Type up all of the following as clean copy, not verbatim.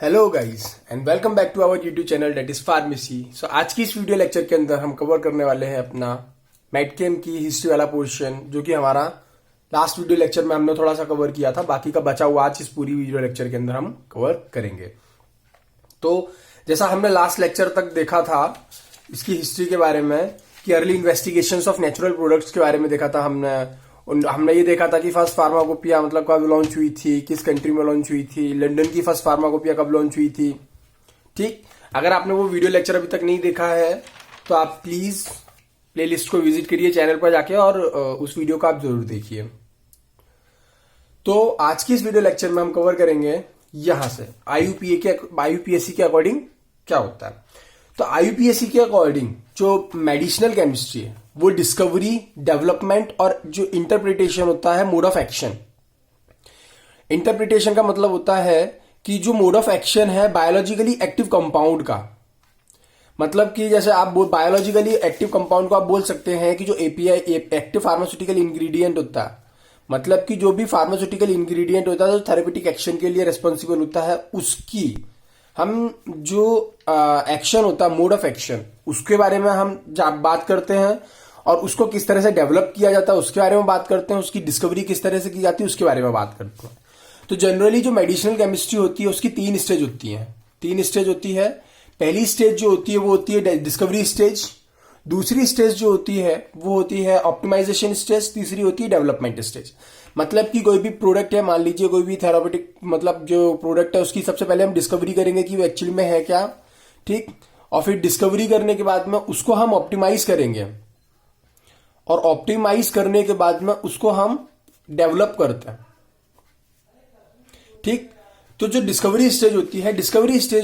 Hello guys and welcome back to our YouTube channel that is pharmacy. So आज की इस video lecture के अंदर हम कवर करने वाले हैं अपना मेडकेम की हिस्ट्री वाला पोर्शन, जो कि हमारा लास्ट वीडियो लेक्चर में हमने थोड़ा सा कवर किया था। बाकी का बचा हुआ आज इस पूरी वीडियो लेक्चर के अंदर हम कवर करेंगे। तो जैसा हमने लास्ट लेक्चर तक देखा था इसकी हिस्ट्री के बारे में कि early investigations of natural products के बारे में देखा था हमने ये देखा था कि फर्स्ट फार्माकोपिया मतलब कब लॉन्च हुई थी, किस कंट्री में लॉन्च हुई थी, लंदन की फर्स्ट फार्माकोपिया कब लॉन्च हुई थी। ठीक, अगर आपने वो वीडियो लेक्चर अभी तक नहीं देखा है तो आप प्लीज प्लेलिस्ट को विजिट करिए चैनल पर जाके और उस वीडियो को आप जरूर देखिए। तो आज की इस वीडियो लेक्चर में हम कवर करेंगे यहां से आईयूपीएससी के अकॉर्डिंग क्या होता है। तो आईयूपीएससी के अकॉर्डिंग जो मेडिसिनल केमिस्ट्री है वो डिस्कवरी, डेवलपमेंट और जो इंटरप्रिटेशन होता है मोड ऑफ एक्शन। इंटरप्रिटेशन का मतलब होता है कि जो मोड ऑफ एक्शन है बायोलॉजिकली एक्टिव कंपाउंड का, मतलब कि जैसे आप बायोलॉजिकली एक्टिव कंपाउंड को आप बोल सकते हैं कि जो एपीआई एक्टिव फार्मास्यूटिकल इंग्रेडिएंट होता है, मतलब कि जो भी फार्मास्यूटिकल इंग्रेडिएंट होता है जो थेरेपेटिक एक्शन के लिए रेस्पॉन्सिबल होता है, उसकी हम जो एक्शन होता है मोड ऑफ एक्शन उसके बारे में हम बात करते हैं, और उसको किस तरह से डेवलप किया जाता है उसके बारे में बात करते हैं, उसकी डिस्कवरी किस तरह से की जाती है उसके बारे में बात करते हैं। तो जनरली जो मेडिसिनल केमिस्ट्री होती है उसकी तीन स्टेज होती है। पहली स्टेज जो होती है वो होती है डिस्कवरी स्टेज, दूसरी स्टेज जो होती है वो होती है ऑप्टिमाइजेशन स्टेज, तीसरी होती है डेवलपमेंट स्टेज। मतलब कि कोई भी प्रोडक्ट है, मान लीजिए कोई भी थेरापेटिक मतलब जो प्रोडक्ट है उसकी सबसे पहले हम डिस्कवरी करेंगे कि वो एक्चुअली में है क्या। ठीक, और फिर डिस्कवरी करने के बाद में उसको हम ऑप्टिमाइज करेंगे, और ऑप्टिमाइज करने के बाद में उसको हम डेवलप करते हैं। ठीक, तो जो डिस्कवरी स्टेज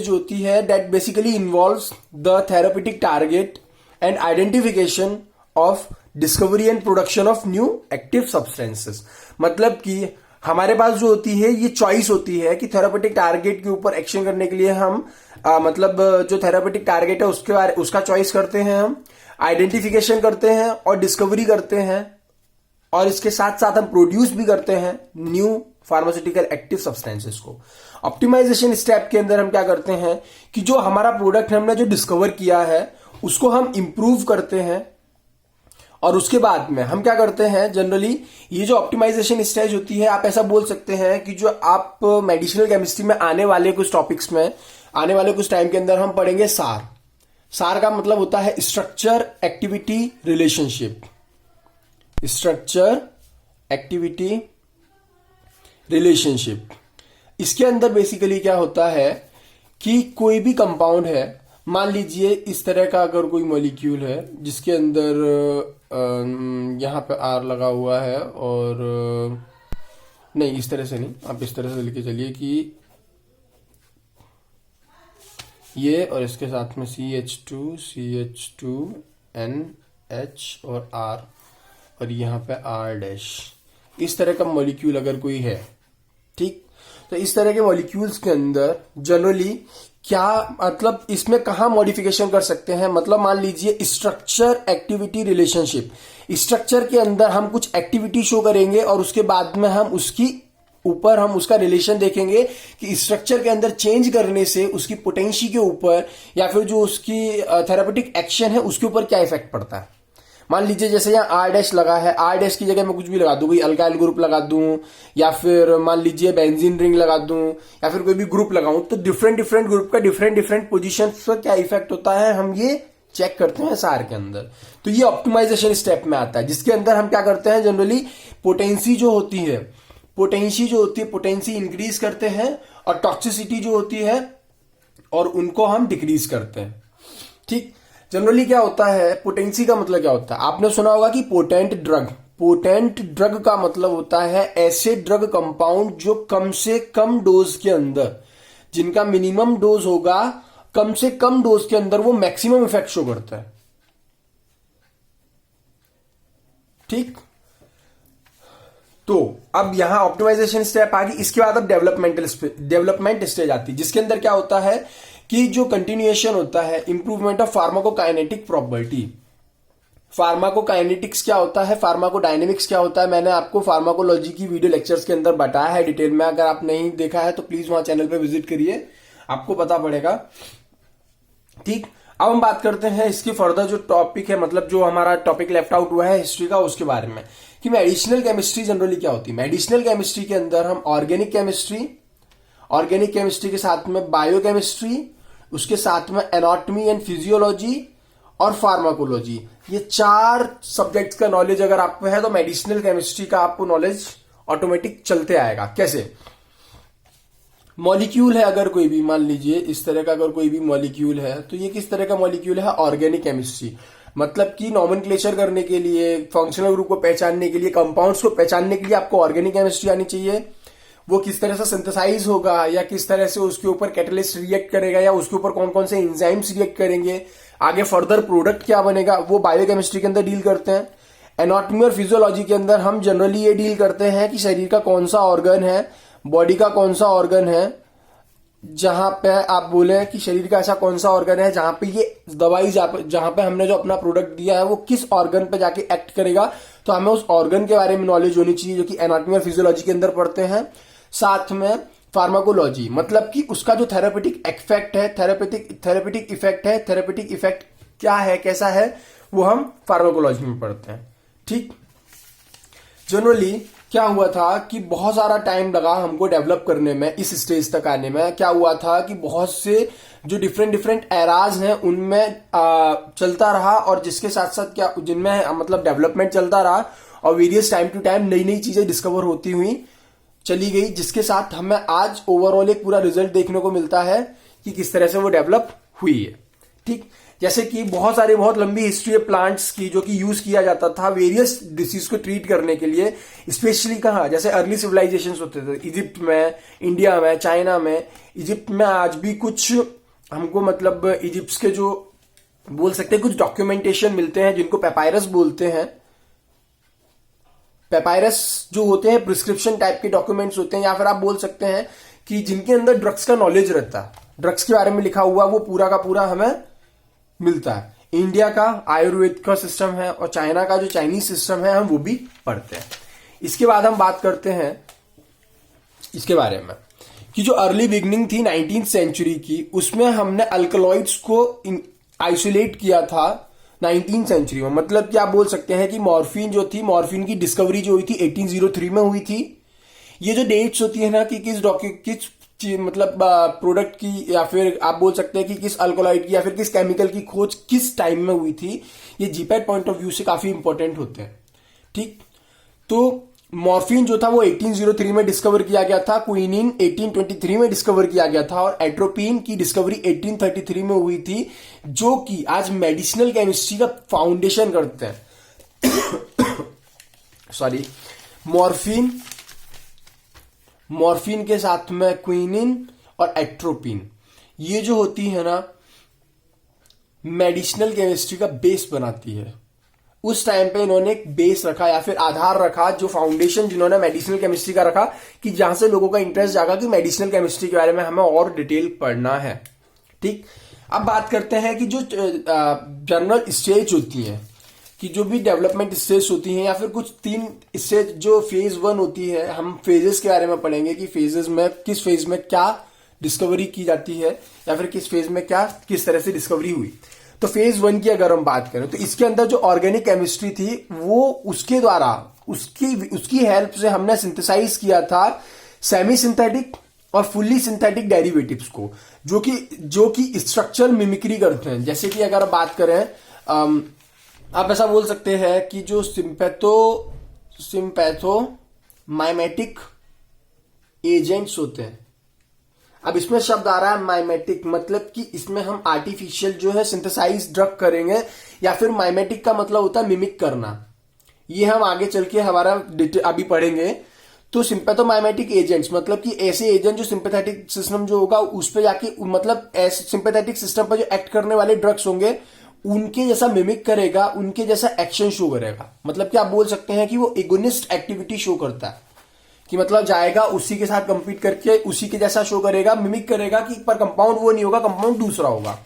होती है that basically involves the therapeutic target and identification of discovery and production of new active substances. मतलब कि हमारे पास जो होती है ये चॉइस होती है कि थेरापेटिक टारगेट के ऊपर एक्शन करने के लिए हम मतलब जो थेरापेटिक टारगेट है उसका चॉइस करते हैं, हम आइडेंटिफिकेशन करते हैं और डिस्कवरी करते हैं, और इसके साथ साथ हम प्रोड्यूस भी करते हैं न्यू फार्मास्यूटिकल एक्टिव सब्सटेंसेस को। ऑप्टिमाइजेशन स्टेप के अंदर हम क्या करते हैं कि जो हमारा प्रोडक्ट हमने जो डिस्कवर किया है उसको हम इंप्रूव करते हैं, और उसके बाद में हम क्या करते हैं जनरली ये जो ऑप्टिमाइजेशन स्टेज होती है आप ऐसा बोल सकते हैं कि जो आप मेडिसिनल केमिस्ट्री में आने वाले कुछ टॉपिक्स में आने वाले कुछ टाइम के अंदर हम पढ़ेंगे सार का मतलब होता है स्ट्रक्चर एक्टिविटी रिलेशनशिप। इसके अंदर बेसिकली क्या होता है कि कोई भी कंपाउंड है, मान लीजिए इस तरह का अगर कोई मॉलिक्यूल है जिसके अंदर यहां पे आर लगा हुआ है, और नहीं इस तरह से नहीं, आप इस तरह से लेके चलिए कि ये और इसके साथ में CH2 NH और R, और यहां पे R', इस तरह का मॉलिक्यूल अगर कोई है। ठीक, तो इस तरह के मॉलिक्यूल्स के अंदर जनरली क्या मतलब इसमें कहां मॉडिफिकेशन कर सकते हैं, मतलब मान लीजिए स्ट्रक्चर एक्टिविटी रिलेशनशिप, स्ट्रक्चर के अंदर हम कुछ एक्टिविटी शो करेंगे और उसके बाद में हम उसकी ऊपर हम उसका रिलेशन देखेंगे कि स्ट्रक्चर के अंदर चेंज करने से उसकी पोटेंसी के ऊपर या फिर जो उसकी थेरापेटिक एक्शन है उसके ऊपर क्या इफेक्ट पड़ता है। मान लीजिए जैसे यहाँ R' लगा है, R' की जगह मैं कुछ भी लगा दूं, कोई अल्काइल ग्रुप लगा दूं, या फिर मान लीजिए बेंजीन रिंग लगा दूं, या फिर कोई भी ग्रुप लगाऊं, तो डिफरेंट ग्रुप का डिफरेंट पोजीशन पर क्या इफेक्ट होता है हम ये चेक करते हैं सार के अंदर। तो ये ऑप्टिमाइजेशन स्टेप में आता है, जिसके अंदर हम क्या करते हैं जनरली पोटेंसी जो होती है पोटेंसी इंक्रीज करते हैं, और टॉक्सिसिटी जो होती है और उनको हम डिक्रीज करते हैं। ठीक, जनरली क्या होता है पोटेंसी का मतलब क्या होता है, आपने सुना होगा कि पोटेंट ड्रग का मतलब होता है ऐसे ड्रग कंपाउंड जो कम से कम डोज के अंदर, जिनका मिनिमम डोज होगा कम से कम डोज के अंदर वो मैक्सिमम इफेक्ट शो करता है। ठीक, तो अब यहां ऑप्टिमाइजेशन स्टेप आ गई, इसके बाद अब डेवलपमेंट स्टेज आती है, जिसके अंदर क्या होता है कि जो कंटिन्यूएशन होता है improvement of pharmacokinetic property. Pharmacokinetics क्या होता है, फार्माकोडायनेमिक्स क्या होता है, मैंने आपको फार्माकोलॉजी की वीडियो लेक्चर्स के अंदर बताया है डिटेल में। अगर आप नहीं देखा है तो प्लीज वहां चैनल पे विजिट करिए, आपको पता पड़ेगा। ठीक, अब हम बात करते हैं इसकी फर्दर जो टॉपिक है, मतलब जो हमारा टॉपिक लेफ्ट आउट हुआ है हिस्ट्री का, उसके बारे में कि मेडिसिनल केमिस्ट्री जनरली क्या होती है। मेडिसिनल केमिस्ट्री के अंदर हम ऑर्गेनिक केमिस्ट्री के साथ में बायोकेमिस्ट्री, उसके साथ में एनाटॉमी एंड फिजियोलॉजी और फार्माकोलॉजी, ये 4 सब्जेक्ट्स का नॉलेज अगर आपको है तो मेडिसिनल केमिस्ट्री का आपको नॉलेज ऑटोमेटिक चलते आएगा। कैसे? मॉलिक्यूल है अगर कोई भी, मान लीजिए इस तरह का अगर कोई भी मॉलिक्यूल है, तो ये किस तरह का मॉलिक्यूल है? Organic chemistry. मतलब कि नॉमेनक्लेचर करने के लिए, फंक्शनल ग्रुप को पहचानने के लिए, कंपाउंड्स को पहचानने के लिए आपको ऑर्गेनिक केमिस्ट्री आनी चाहिए। वो किस तरह से सिंथेसाइज होगा, या किस तरह से उसके ऊपर कैटलिस्ट रिएक्ट करेगा, या उसके ऊपर कौन कौन से एंजाइम्स रिएक्ट करेंगे, आगे फर्दर प्रोडक्ट क्या बनेगा, वो बायोकेमिस्ट्री के अंदर डील करते हैं। एनाटॉमी और फिजियोलॉजी के अंदर हम जनरली ये डील करते हैं कि शरीर का कौन सा ऑर्गन है, बॉडी का कौन सा ऑर्गन है, जहां पे आप बोले कि शरीर का ऐसा कौन सा ऑर्गन है जहां पे ये दवाई, जहां पे हमने जो अपना प्रोडक्ट दिया है वो किस ऑर्गन पे जाके एक्ट करेगा, तो हमें उस ऑर्गन के बारे में नॉलेज होनी चाहिए, जो कि एनाटॉमी और फिजियोलॉजी के अंदर पढ़ते हैं। साथ में फार्माकोलॉजी, मतलब कि उसका जो थेरेपेटिक इफेक्ट है, थेरेपेटिक इफेक्ट क्या है, कैसा है, वो हम फार्माकोलॉजी में पढ़ते हैं। ठीक, जनरली क्या हुआ था कि बहुत सारा टाइम लगा हमको डेवलप करने में, इस स्टेज तक आने में। क्या हुआ था कि बहुत से जो डिफरेंट एराज हैं उनमें चलता रहा, और जिसके साथ साथ क्या, जिनमें मतलब डेवलपमेंट चलता रहा, और वेरियस टाइम टू टाइम नई नई चीजें डिस्कवर होती हुई चली गई, जिसके साथ हमें आज ओवरऑल एक पूरा रिजल्ट देखने को मिलता है कि किस तरह से वो डेवलप हुई है। ठीक, जैसे कि बहुत लंबी हिस्ट्री है प्लांट्स की, जो कि यूज किया जाता था वेरियस डिसीज को ट्रीट करने के लिए, स्पेशली कहाँ, जैसे अर्ली सिविलाइजेशंस होते थे, इजिप्ट में, इंडिया में, चाइना में। इजिप्ट में आज भी कुछ हमको मतलब इजिप्ट के जो बोल सकते हैं कुछ डॉक्यूमेंटेशन मिलते हैं, जिनको पेपायरस बोलते हैं। पेपायरस जो होते हैं प्रिस्क्रिप्शन टाइप के डॉक्यूमेंट्स होते हैं, या फिर आप बोल सकते हैं कि जिनके अंदर ड्रग्स का नॉलेज रहता है, ड्रग्स के बारे में लिखा हुआ, वो पूरा का पूरा हमें मिलता है। इंडिया का आयुर्वेद का सिस्टम है, और चाइना का जो चाइनीज सिस्टम है, हम वो भी पढ़ते हैं। इसके बाद हम बात करते हैं इसके बारे में कि जो अर्ली बिगनिंग थी 19th सेंचुरी की, उसमें हमने अल्कलॉइड्स को आइसोलेट किया था 19th सेंचुरी में। मतलब क्या बोल सकते हैं कि मॉर्फिन जो थी, मॉर्फिन की डिस्कवरी जो हुई थी 1803 में हुई थी। ये जो डेट्स होती है ना कि किस मतलब प्रोडक्ट की, या फिर आप बोल सकते हैं कि किस अल्कोलाइड की या फिर किस केमिकल की खोज किस टाइम में हुई थी, ये जीपैट पॉइंट ऑफ व्यू से काफी इंपॉर्टेंट होते हैं। ठीक, तो मॉर्फिन जो था वो 1803 में डिस्कवर किया गया था, क्विनिन 1823 में डिस्कवर किया गया था, और एट्रोपिन की डिस्कवरी 1833 में हुई थी, जो कि आज मेडिसिनल केमिस्ट्री का फाउंडेशन करते हैं। सॉरी, मॉर्फिन के साथ में क्विनिन और एट्रोपिन, ये जो होती है ना, मेडिसिनल केमिस्ट्री का बेस बनाती है। उस टाइम पे इन्होंने एक बेस रखा, या फिर आधार रखा, जो फाउंडेशन जिन्होंने मेडिसिनल केमिस्ट्री का रखा, कि जहां से लोगों का इंटरेस्ट जागा कि मेडिसिनल केमिस्ट्री के बारे में हमें और डिटेल पढ़ना है। ठीक, अब बात करते हैं कि जो जनरल स्टेज होती है, कि जो भी डेवलपमेंट स्टेज होती हैं, या फिर कुछ 3 स्टेज, जो फेज 1 होती है, हम फेजेस के बारे में पढ़ेंगे कि फेजेस में किस फेज में क्या डिस्कवरी की जाती है, या फिर किस फेज में क्या किस तरह से डिस्कवरी हुई। तो फेज 1 की अगर हम बात करें, तो इसके अंदर जो ऑर्गेनिक केमिस्ट्री थी, वो उसके द्वारा उसकी हेल्प से हमने सिंथेसाइज किया था सेमी सिंथेटिक और फुल्ली सिंथेटिक डेरिवेटिव्स को, जो कि स्ट्रक्चरल मिमिक्री करते हैं। जैसे कि अगर बात करें, आप ऐसा बोल सकते हैं कि जो सिंपैथो माइमेटिक एजेंट्स होते हैं। अब इसमें शब्द आ रहा है माइमेटिक, मतलब कि इसमें हम आर्टिफिशियल जो है सिंथेसाइज ड्रग करेंगे, या फिर माइमेटिक का मतलब होता है मिमिक करना। ये हम आगे चल के हमारा अभी पढ़ेंगे। तो सिंपैथोमाइमेटिक एजेंट्स मतलब कि ऐसे एजेंट जो सिंपैथेटिक सिस्टम जो होगा उस पे जाके, मतलब ऐसे सिंपैथेटिक सिस्टम पर जो एक्ट करने वाले ड्रग्स होंगे, उनके जैसा मिमिक करेगा, उनके जैसा एक्शन शो करेगा। मतलब कि आप बोल सकते हैं कि वो एगोनिस्ट एक्टिविटी शो करता है, कि मतलब जाएगा उसी के साथ कंपीट करके उसी के जैसा शो करेगा, मिमिक करेगा, कि पर कंपाउंड वो नहीं होगा, कंपाउंड दूसरा होगा।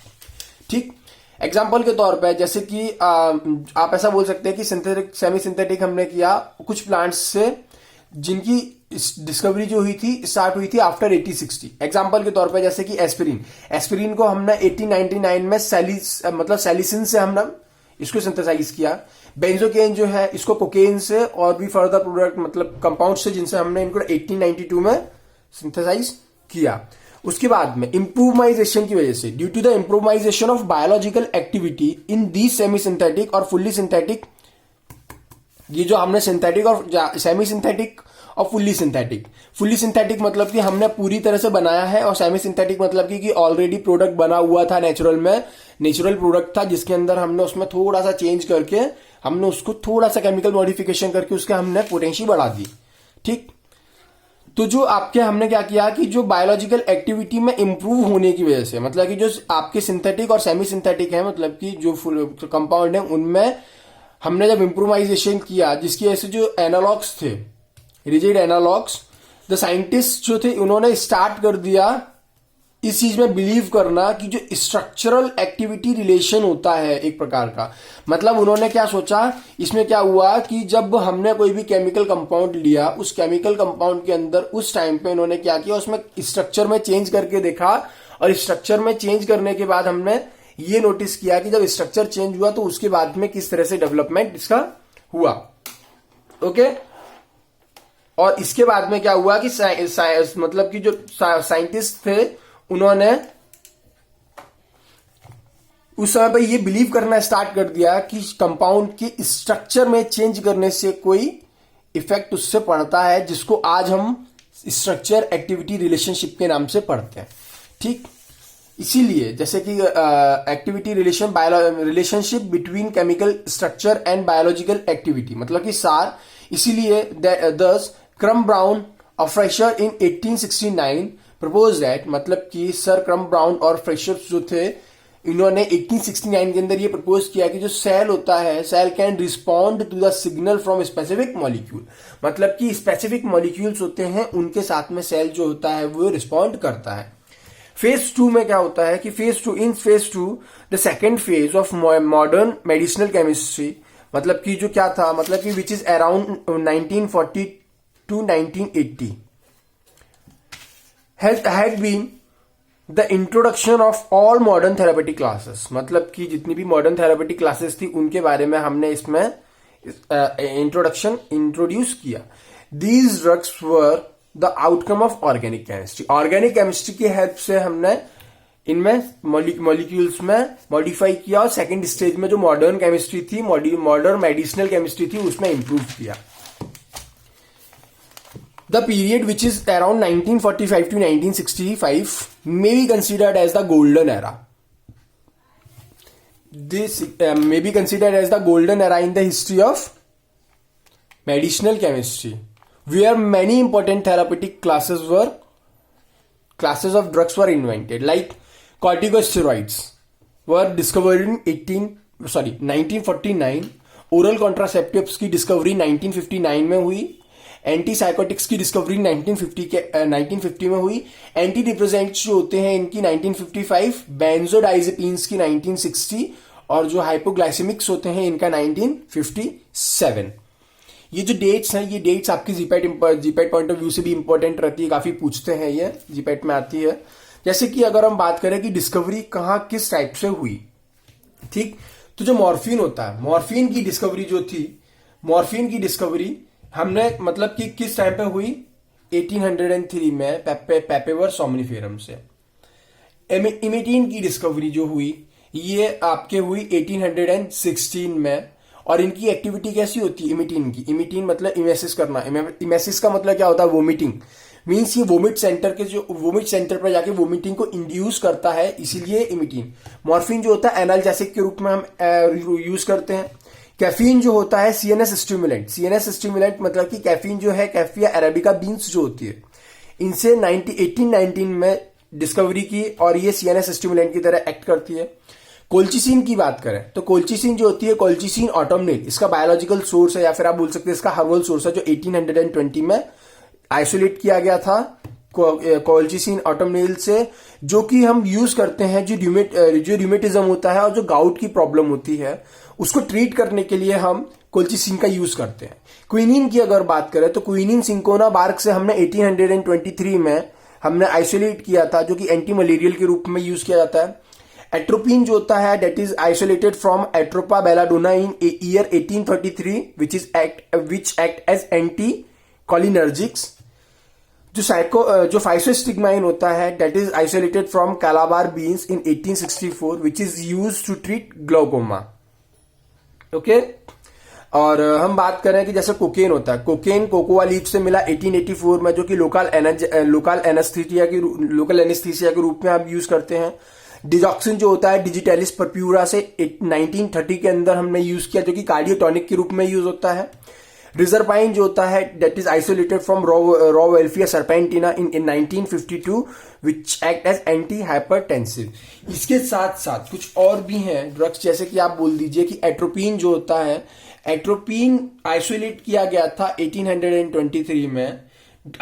ठीक, एग्जाम्पल के तौर पे जैसे कि आप ऐसा बोल सकते हैं कि सिंथेटिक सेमी सिंथेटिक हमने किया कुछ प्लांट्स से, जिनकी डिस्कवरी जो हुई थी स्टार्ट हुई थी आफ्टर 1860। एग्जांपल के तौर पे जैसे कि एस्पिरिन, एस्पिरिन को हमने 1899 में सैलिसिन से हमने इसको सिंथेसाइज किया। बेंजोकेन जो है इसको कोकेन से और भी फर्दर प्रोडक्ट मतलब कंपाउंड से जिनसे हमने इनको 1892 में सिंथेसाइज किया। उसके बाद में इंप्रूवमाइजेशन की वजह से, due to the improvisation of biological activity in the semi synthetic और फुल्ली सिंथेटिक, ये जो हमने सिंथेटिक और सेमी सिंथेटिक और फुल्ली सिंथेटिक मतलब कि हमने पूरी तरह से बनाया है, और सेमी सिंथेटिक मतलब कि ऑलरेडी प्रोडक्ट बना हुआ था नेचुरल में, नेचुरल प्रोडक्ट था जिसके अंदर हमने उसमें थोड़ा सा चेंज करके हमने उसको थोड़ा सा केमिकल मॉडिफिकेशन करके उसके हमने पोटेंशी बढ़ा दी। ठीक, तो जो आपके हमने क्या किया कि जो बायोलॉजिकल एक्टिविटी में इंप्रूव होने की वजह से, मतलब कि जो आपके सिंथेटिक और सेमी सिंथेटिक है, मतलब कि जो कंपाउंड है उनमें हमने जब इंप्रूवाइजेशन किया, जिसकी वजह से जो एनालॉग्स थे, रिजिड एनालॉग्स, द साइंटिस्ट जो थे उन्होंने स्टार्ट कर दिया इस चीज में बिलीव करना कि जो स्ट्रक्चरल एक्टिविटी रिलेशन होता है एक प्रकार का, मतलब उन्होंने क्या सोचा, इसमें क्या हुआ कि जब हमने कोई भी केमिकल कंपाउंड लिया, उस केमिकल कंपाउंड के अंदर उस टाइम पे उन्होंने क्या किया, उसमें स्ट्रक्चर में चेंज करके देखा, और स्ट्रक्चर में चेंज करने के बाद हमने ये नोटिस किया कि जब स्ट्रक्चर चेंज हुआ तो उसके बाद में किस तरह से डेवलपमेंट इसका हुआ। ओके, और इसके बाद में क्या हुआ कि मतलब कि जो साइंटिस्ट थे उन्होंने उस समय पर ये बिलीव करना स्टार्ट कर दिया कि कंपाउंड के स्ट्रक्चर में चेंज करने से कोई इफेक्ट उससे पड़ता है, जिसको आज हम स्ट्रक्चर एक्टिविटी रिलेशनशिप के नाम से पढ़ते हैं। ठीक, इसीलिए जैसे कि activity relationship between chemical structure and biological activity, मतलब कि सार, इसीलिए दस क्रम ब्राउन और फ्रेशर इन 1869 प्रपोज दैट, मतलब कि सर क्रम ब्राउन और फ्रेशर जो थे इन्होंने 1869 के अंदर ये प्रपोज किया कि जो सेल होता है, cell can respond to the signal from specific molecule, मतलब कि स्पेसिफिक मॉलिक्यूल्स होते हैं उनके साथ में सेल जो होता है वो रिस्पॉन्ड करता है। फेज 2 में क्या होता है कि phase 2 the second phase of modern medicinal chemistry, मतलब कि जो क्या था, मतलब कि which is around 1940 to 1980 had been the introduction of all modern therapeutic classes, मतलब कि जितनी भी मॉडर्न थेरापेटिक क्लासेस थी उनके बारे में हमने इसमें इंट्रोड्यूस किया। These drugs were the outcome of organic chemistry, organic chemistry की हेल्प से हमने इनमें मॉलिक्यूल्स में मॉडिफाई किया, और सेकेंड स्टेज में जो मॉडर्न केमिस्ट्री थी, मॉडर्न मेडिसिनल केमिस्ट्री थी, उसमें इंप्रूव किया। The period, which is around 1945 to 1965, may be considered as the golden era. This may be considered as the golden era in the history of medicinal chemistry, where many important therapeutic classes of drugs were invented, like corticosteroids were discovered in 1949, oral contraceptives की discovery 1959 में हुई, antipsychotics की discovery 1950 में हुई, anti depressants जो होते हैं इनकी 1955, बेंजोडाइजेपिन्स की 1960, और जो हाइपोग्लाइसेमिक्स होते हैं इनका 1957। ये जो डेट्स हैं, ये डेट्स आपकी जीपैट पॉइंट ऑफ व्यू से भी इंपॉर्टेंट रहती है, काफी पूछते हैं, ये जीपैट में आती है। जैसे कि अगर हम बात करें कि डिस्कवरी कहाँ किस टाइप से हुई, ठीक, तो जो मॉर्फिन होता है, मॉर्फिन की डिस्कवरी जो थी, मॉर्फिन की डिस्कवरी हमने मतलब कि किस टाइम पे हुई, 1803 में पेपेवर सोमनिफेरम से। इमिटीन की डिस्कवरी जो हुई ये आपके हुई 1816 में, और इनकी एक्टिविटी कैसी होती है इमिटीन की, इमिटीन मतलब इमेसिस करना, इमेसिस का मतलब क्या होता है, वोमिटिंग, मीन्स ये वोमिट सेंटर पर जाके वोमिटिंग को इंड्यूस करता है, इसीलिए इमिटीन। मॉर्फिन जो होता है एनाल्जेसिक के रूप में हम यूज करते हैं। कैफीन जो होता है सीएनएस स्टिमुलेंट मतलब कि कैफीन जो है, कैफिया अरेबिका बीन्स जो होती है, इनसे 1819 में डिस्कवरी की, और ये सीएनएस स्टिमुलेंट की तरह एक्ट करती है। कोल्चिसिन की बात करें तो कोल्चिसिन जो होती है, कोल्चिसिन ऑटोमनिल, इसका बायोलॉजिकल सोर्स है, या फिर आप बोल सकते हैं इसका हर्बल सोर्स है, जो 1820 में आइसोलेट किया गया था कोल्चिसिन ऑटोमनिल से, जो कि हम यूज करते हैं जो र्यूमेटिज्म होता है और जो गाउट की प्रॉब्लम होती है उसको ट्रीट करने के लिए हम कोल्चिसिन का यूज करते हैं। क्विनिन की अगर बात करें तो क्विनिन सिंकोना बार्क से हमने 1823 में हमने आइसोलेट किया था, जो कि एंटी मलेरियल के रूप में यूज किया जाता है। एट्रोपिन जो होता है that is isolated from Atropa belladonna in year 1833 which act as anti cholinergics. जो फाइसोस्टिग्माइन होता है that is isolated from Calabar beans in 1864 which is used to treat glaucoma. Okay, और हम बात करें कि जैसे कोकेन होता है, कोकेन कोकोआ लीफ से मिला 1884 में, जो कि लोकल एनेस्थीसिया के रूप में आप यूज करते हैं। डिजॉक्सिन जो होता है डिजिटेलिस परप्यूरा से 1930 के अंदर हमने यूज किया, जो कि कार्डियोटॉनिक के रूप में यूज होता है। रिजरपाइन जो होता है that is isolated from Rauwolfia serpentina in 1952 which act as anti hypertensive. इसके साथ साथ कुछ और भी हैं ड्रग्स, जैसे कि आप बोल दीजिए कि एट्रोपिन जो होता है, एट्रोपिन आइसोलेट किया गया था 1823 में।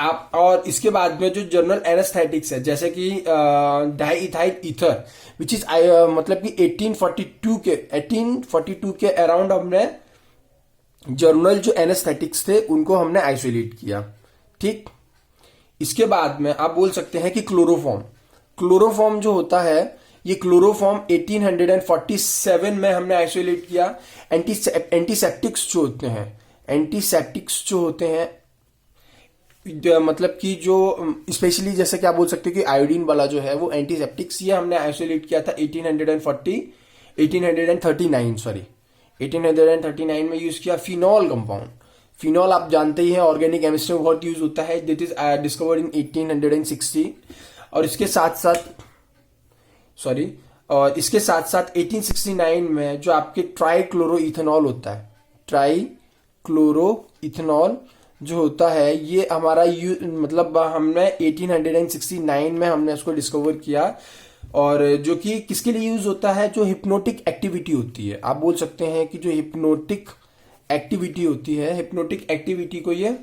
आप और इसके बाद में जो जनरल एनेस्थेटिक्स है जैसे कि डाइइथाइल ईथर विच इज मतलब कि 1842 के अराउंड हमने जर्नल जो एनेस्थेटिक्स थे उनको हमने आइसोलेट किया। ठीक, इसके बाद में आप बोल सकते हैं कि क्लोरोफॉर्म जो होता है, ये क्लोरोफॉर्म 1847 में हमने आइसोलेट किया। एंटीसेप्टिक्स जो होते हैं मतलब कि जो स्पेशली जैसे कि आप बोल सकते हो कि आयोडीन वाला जो है वो एंटीसेप्टिक्स, ये हमने आइसोलेट किया था 1839 में यूज किया। फिनॉल कंपाउंड, फिनॉल आप जानते ही हैं ऑर्गेनिक केमिस्ट्री में बहुत यूज होता है, दिट इज डिस्कवर्ड इन 1860। और इसके साथ साथ 1869 में जो आपके ट्राइक्लोरोइथेनॉल होता है, ट्राइक्लोरोइथेनॉल जो होता है ये हमारा मतलब हमने 1869 में हमने उसको डिस्कवर किया, और जो कि किसके लिए यूज होता है, जो हिप्नोटिक एक्टिविटी होती है। आप बोल सकते हैं कि जो हिप्नोटिक एक्टिविटी होती है, हिप्नोटिक एक्टिविटी को ये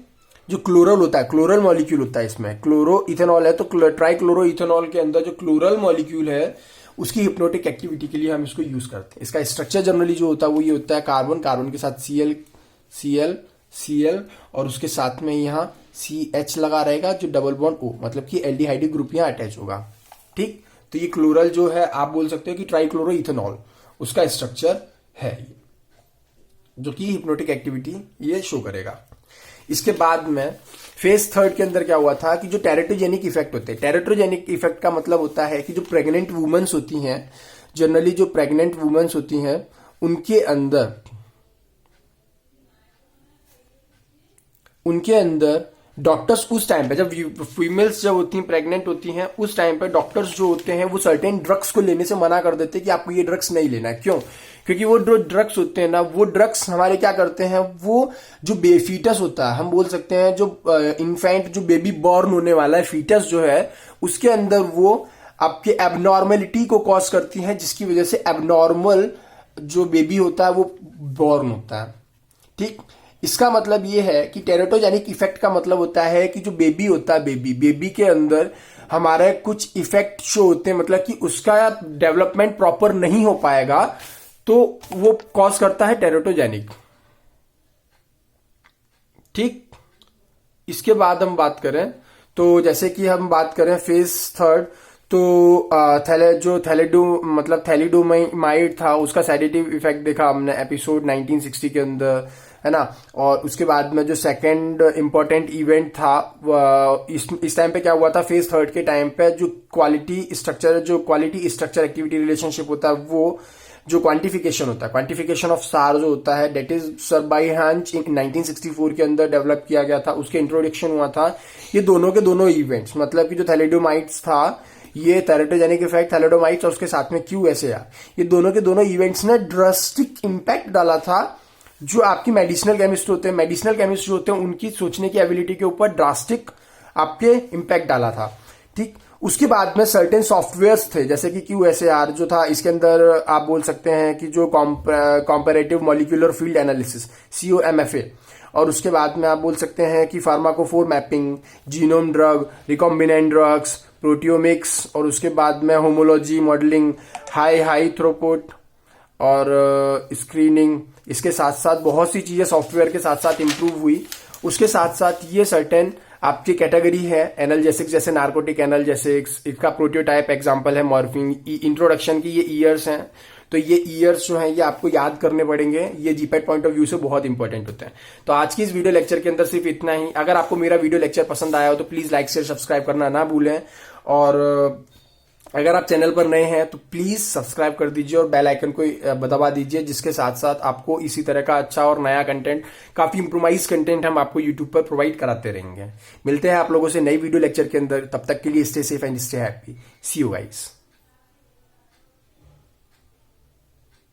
जो क्लोरल होता है, क्लोरल मॉलिक्यूल होता है, इसमें क्लोरोइथेनॉल है तो ट्राइक्लोरोइथेनॉल के अंदर जो क्लोरल मॉलिक्यूल है उसकी हिप्नोटिक एक्टिविटी के लिए हम इसको यूज करते हैं। इसका स्ट्रक्चर जनरली जो होता है वो ये होता है, कार्बन के साथ Cl और उसके साथ में यहाँ CH लगा रहेगा, जो डबल बॉन्ड O मतलब कि एल्डिहाइड ग्रुप यहाँ अटैच होगा। ठीक, तो ये क्लोरल जो है आप बोल सकते हो कि ट्राइक्लोरोइथेनॉल उसका स्ट्रक्चर है, जो कि हिप्नोटिक एक्टिविटी ये शो करेगा। इसके बाद में फेज थर्ड के अंदर क्या हुआ था कि जो टेरेटोजेनिक इफेक्ट होते हैं, टेरेटोजेनिक इफेक्ट का मतलब होता है कि जो प्रेग्नेंट वुमेन्स होती हैं, जनरली जो प्रेग्नेंट वुमेन्स होती हैं उनके अंदर डॉक्टर्स उस टाइम पे, जब फीमेल्स जब होती हैं प्रेग्नेंट होती हैं, उस टाइम पे डॉक्टर्स जो होते हैं वो सर्टेन ड्रग्स को लेने से मना कर देते हैं कि आपको ये ड्रग्स नहीं लेना है। क्यों? क्योंकि वो जो ड्रग्स होते हैं ना, वो ड्रग्स हमारे क्या करते हैं, वो जो फीटस होता है, हम बोल सकते हैं जो इन्फेंट, जो बेबी बॉर्न होने वाला है, फीटस जो है उसके अंदर वो आपके एबनॉर्मेलिटी को कॉज करती है, जिसकी वजह से एबनॉर्मल जो बेबी होता है वो बॉर्न होता है। ठीक, इसका मतलब ये है कि टेरेटोजेनिक इफेक्ट का मतलब होता है कि जो बेबी होता है, बेबी के अंदर हमारे कुछ इफेक्ट शो होते हैं, मतलब कि उसका डेवलपमेंट प्रॉपर नहीं हो पाएगा, तो वो कॉज करता है टेरेटोजेनिक। ठीक, इसके बाद हम बात करें तो जैसे कि हम बात करें फेज थर्ड, तो थैलिडोमाइड था, उसका सेडेटिव इफेक्ट देखा हमने एपिसोड 1960 के अंदर, है ना। और उसके बाद में जो सेकंड इंपॉर्टेंट इवेंट था इस टाइम पे क्या हुआ था, फेज थर्ड के टाइम पे जो क्वालिटी स्ट्रक्चर एक्टिविटी रिलेशनशिप होता है, वो जो क्वांटिफिकेशन होता है, क्वांटिफिकेशन ऑफ सार जो होता है, डेट इज सर बाई हांच इन 1964 के अंदर डेवलप किया गया था, उसके इंट्रोडक्शन हुआ था। ये दोनों के दोनों इवेंट्स, मतलब कि जो थैलिडोमाइड्स था, ये टेरेटोजेनिक इफेक्ट, थैलिडोमाइड्स और उसके साथ में QSAR, ये दोनों के दोनों इवेंट्स ने ड्रास्टिक इंपैक्ट डाला था जो आपकी मेडिसिनल केमिस्ट होते हैं, उनकी सोचने की एबिलिटी के ऊपर ड्रास्टिक आपके इंपैक्ट डाला था। ठीक, उसके बाद में सर्टेन सॉफ्टवेयर्स थे जैसे कि QSAR जो था, इसके अंदर आप बोल सकते हैं कि जो कॉम्पैरेटिव मॉलिक्यूलर फील्ड एनालिसिस COMFA, और उसके बाद में आप बोल सकते हैं कि pharmacophore mapping, genome drug, recombinant drugs, proteomics, और उसके बाद में होमोलॉजी मॉडलिंग, हाई थ्रूपुट, और स्क्रीनिंग, इसके साथ साथ बहुत सी चीजें सॉफ्टवेयर के साथ साथ इंप्रूव हुई। उसके साथ साथ ये सर्टेन आपकी कैटेगरी है एनाल्जेसिक्स, जैसे नार्कोटिक एनाल्जेसिक्स, इसका प्रोटोटाइप एग्जांपल है मॉर्फिन। इंट्रोडक्शन की ये ईयर्स हैं, तो ये ईयर्स जो हैं ये आपको याद करने पड़ेंगे, ये जीपैट पॉइंट ऑफ व्यू से बहुत इंपॉर्टेंट होते हैं। तो आज की इस वीडियो लेक्चर के अंदर सिर्फ इतना ही। अगर आपको मेरा वीडियो लेक्चर पसंद आया हो तो प्लीज लाइक शेयर सब्सक्राइब करना ना भूलें, और अगर आप चैनल पर नए हैं तो प्लीज सब्सक्राइब कर दीजिए और बेल आइकन को दबा दीजिए, जिसके साथ साथ आपको इसी तरह का अच्छा और नया कंटेंट, काफी इंप्रोवाइज कंटेंट हम आपको यूट्यूब पर प्रोवाइड कराते रहेंगे। मिलते हैं आप लोगों से नई वीडियो लेक्चर के अंदर, तब तक के लिए stay safe and stay happy. See you guys.